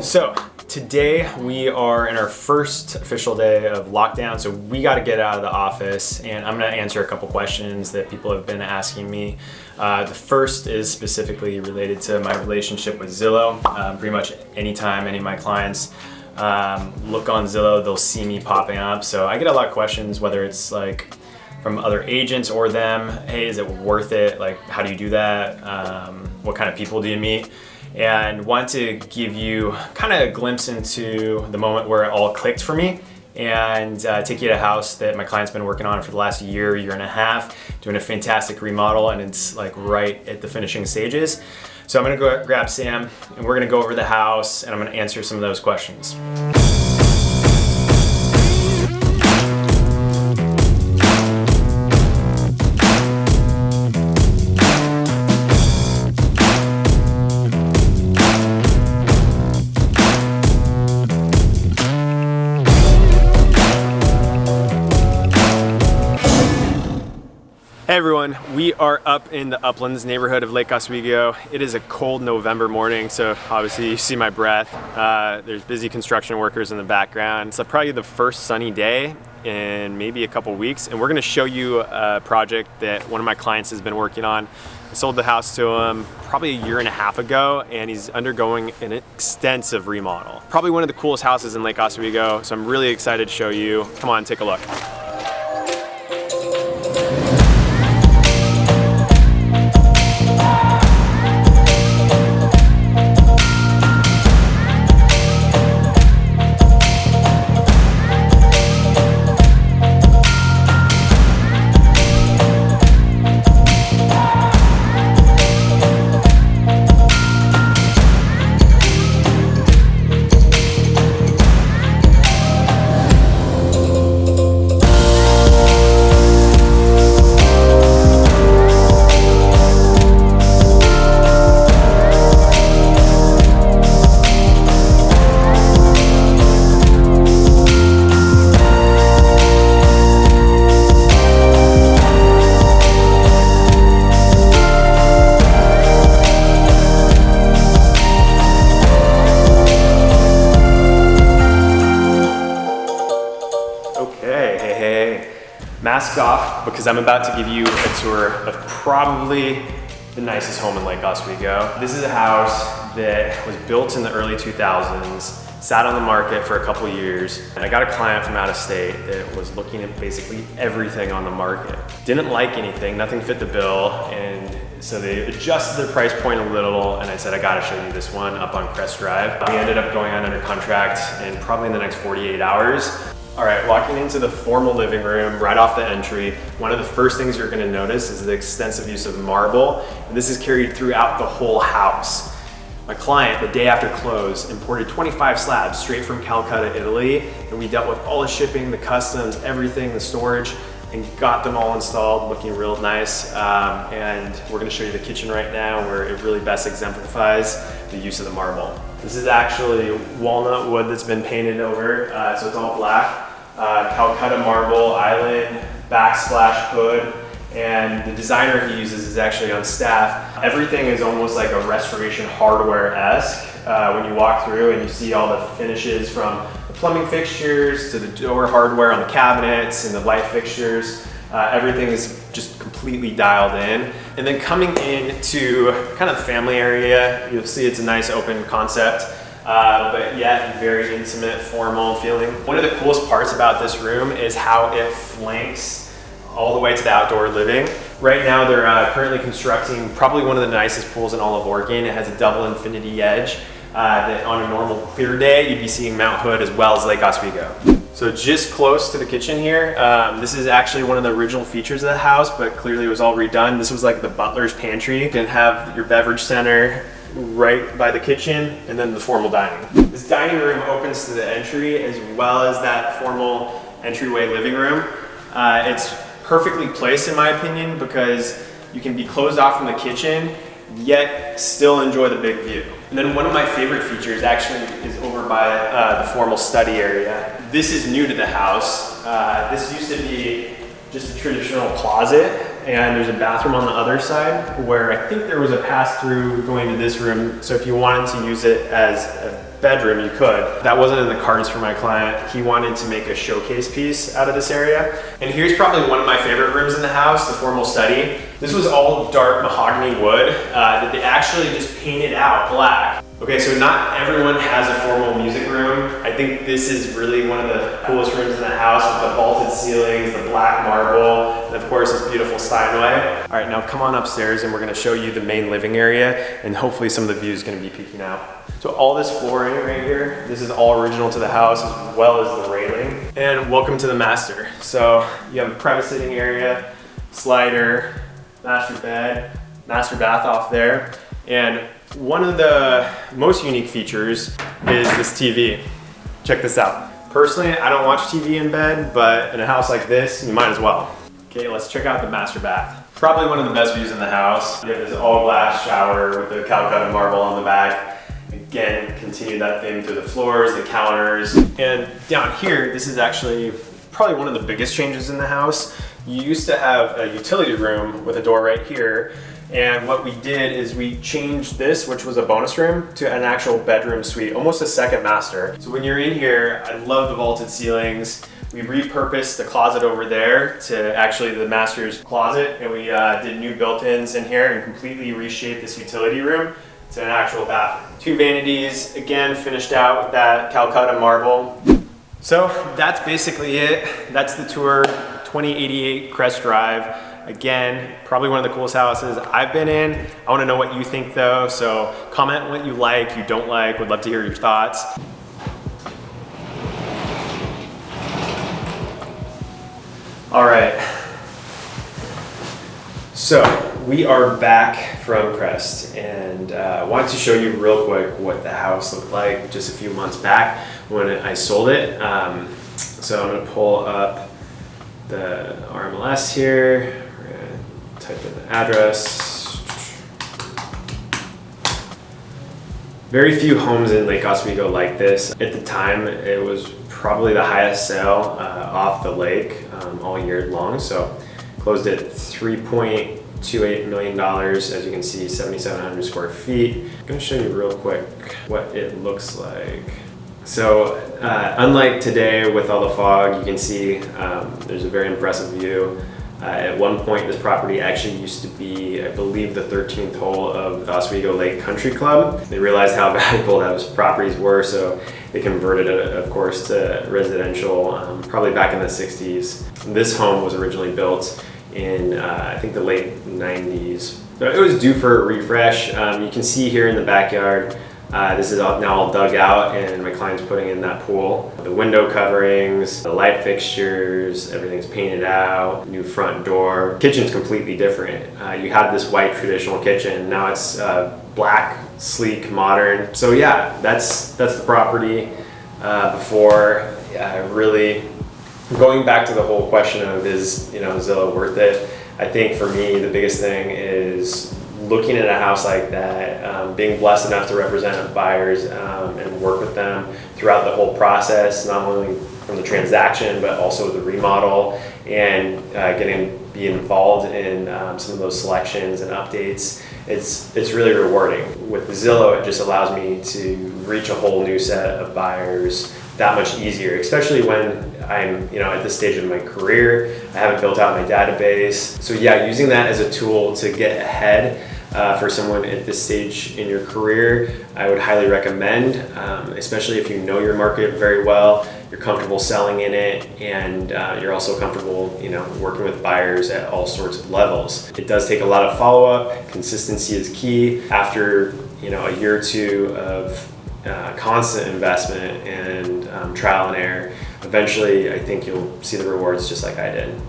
So today we are in our first official day of lockdown, so we got to get out of the office, and I'm going to answer a couple questions that people have been asking me. The first is specifically related to my relationship with Zillow. Pretty much anytime any of my clients look on Zillow, they'll see me popping up. So I get a lot of questions, whether it's like from other agents or them. Hey, is it worth it? Like, how do you do that? What kind of people do you meet? And want to give you kind of a glimpse into the moment where it all clicked for me, and take you to a house that my client's been working on for the last year and a half, doing a fantastic remodel, and it's like right at the finishing stages. So I'm gonna go grab Sam and we're gonna go over the house and I'm gonna answer some of those questions. Hey everyone, we are up in the Uplands neighborhood of Lake Oswego. It is a cold November morning, so obviously you see my breath. There's busy construction workers in the background. It's probably the first sunny day in maybe a couple weeks, and we're gonna show you a project that one of my clients has been working on. I sold the house to him probably a year and a half ago, and he's undergoing an extensive remodel. Probably one of the coolest houses in Lake Oswego, so I'm really excited to show you. Come on, take a look. Mask off, because I'm about to give you a tour of probably the nicest home in Lake Oswego. This is a house that was built in the early 2000s, sat on the market for a couple years, and I got a client from out of state that was looking at basically everything on the market. Didn't like anything, nothing fit the bill, and so they adjusted the price point a little, and I said, I gotta show you this one up on Crest Drive. We ended up going on under contract in probably in the next 48 hours. All right, walking into the formal living room right off the entry, one of the first things you're gonna notice is the extensive use of marble, and this is carried throughout the whole house. My client, the day after close, imported 25 slabs straight from Calcutta, Italy, and we dealt with all the shipping, the customs, everything, the storage, and got them all installed, looking real nice. And we're gonna show you the kitchen right now, where it really best exemplifies the use of the marble. This is actually walnut wood that's been painted over, so it's all black. Calcutta marble island, backsplash hood, and the designer he uses is actually on staff. Everything is almost like a restoration hardware-esque when you walk through and you see all the finishes, from the plumbing fixtures to the door hardware on the cabinets and the light fixtures. Everything is just completely dialed in. And then coming into kind of the family area, you'll see it's a nice open concept, but yet very intimate, formal feeling. One of the coolest parts about this room is how it flanks all the way to the outdoor living. Right now they're currently constructing probably one of the nicest pools in all of Oregon. It has a double infinity edge that on a normal clear day, you'd be seeing Mount Hood as well as Lake Oswego. So just close to the kitchen here, this is actually one of the original features of the house, but clearly it was all redone. This was like the butler's pantry. You can have your beverage center right by the kitchen, and then the formal dining. This dining room opens to the entry as well as that formal entryway living room. It's perfectly placed in my opinion, because you can be closed off from the kitchen yet still enjoy the big view. And then one of my favorite features actually is over by the formal study area. This is new to the house. This used to be just a traditional closet, and there's a bathroom on the other side where I think there was a pass-through going to this room. So if you wanted to use it as a bedroom, you could. That wasn't in the cards for my client. He wanted to make a showcase piece out of this area. And here's probably one of my favorite rooms in the house, the formal study. This was all dark mahogany wood that they actually just painted out black. Okay, so not everyone has a formal music room. I think this is really one of the coolest rooms in the house with the vaulted ceilings, the black marble, and of course this beautiful Steinway. All right, now come on upstairs and we're gonna show you the main living area, and hopefully some of the view is gonna be peeking out. So all this flooring right here, this is all original to the house as well as the railing. And welcome to the master. So you have a private sitting area, slider, master bed, master bath off there. And one of the most unique features is this TV. Check this out. Personally, I don't watch TV in bed, but in a house like this, you might as well. Okay, let's check out the master bath. Probably one of the best views in the house. You have this all glass shower with the Calcutta marble on the back. Again, continue that theme through the floors, the counters. And down here, this is actually probably one of the biggest changes in the house. You used to have a utility room with a door right here. And what we did is we changed this, which was a bonus room, to an actual bedroom suite, almost a second master. So when you're in here, I love the vaulted ceilings. We repurposed the closet over there to actually the master's closet, and we did new built-ins in here and completely reshaped this utility room to an actual bathroom. 2 vanities, again, finished out with that Calcutta marble. So that's basically it. That's the tour, 2088 Crest Drive. Again, probably one of the coolest houses I've been in. I want to know what you think though, so comment what you like, you don't like. Would love to hear your thoughts. All right, so we are back from Crest, and I wanted to show you real quick what the house looked like just a few months back when I sold it. So I'm gonna pull up the RMLS here. Type in the address. Very few homes in Lake Oswego like this. At the time, it was probably the highest sale off the lake all year long. So closed at $3.28 million. As you can see, 7,700 square feet. I'm gonna show you real quick what it looks like. So unlike today with all the fog, you can see there's a very impressive view. At one point, this property actually used to be, I believe, the 13th hole of the Oswego Lake Country Club. They realized how valuable those properties were, so they converted it, of course, to residential, probably back in the 60s. This home was originally built in, I think, the late 90s. So it was due for a refresh. You can see here in the backyard, this is now all dug out, and my client's putting in that pool. The window coverings, the light fixtures, everything's painted out, new front door. Kitchen's completely different. You had this white traditional kitchen, now it's black, sleek, modern. So yeah, that's the property before. Really going back to the whole question of is Zillow worth it? I think for me the biggest thing is looking at a house like that, being blessed enough to represent buyers and work with them throughout the whole process, not only from the transaction, but also the remodel, and being involved in some of those selections and updates. It's really rewarding. With Zillow, it just allows me to reach a whole new set of buyers that much easier, especially when I'm at this stage of my career. I haven't built out my database. So yeah, using that as a tool to get ahead for someone at this stage in your career, I would highly recommend, especially if you know your market very well, you're comfortable selling in it, and you're also comfortable working with buyers at all sorts of levels. It does take a lot of follow-up. Consistency is key. After a year or two of constant investment and trial and error, eventually I think you'll see the rewards just like I did.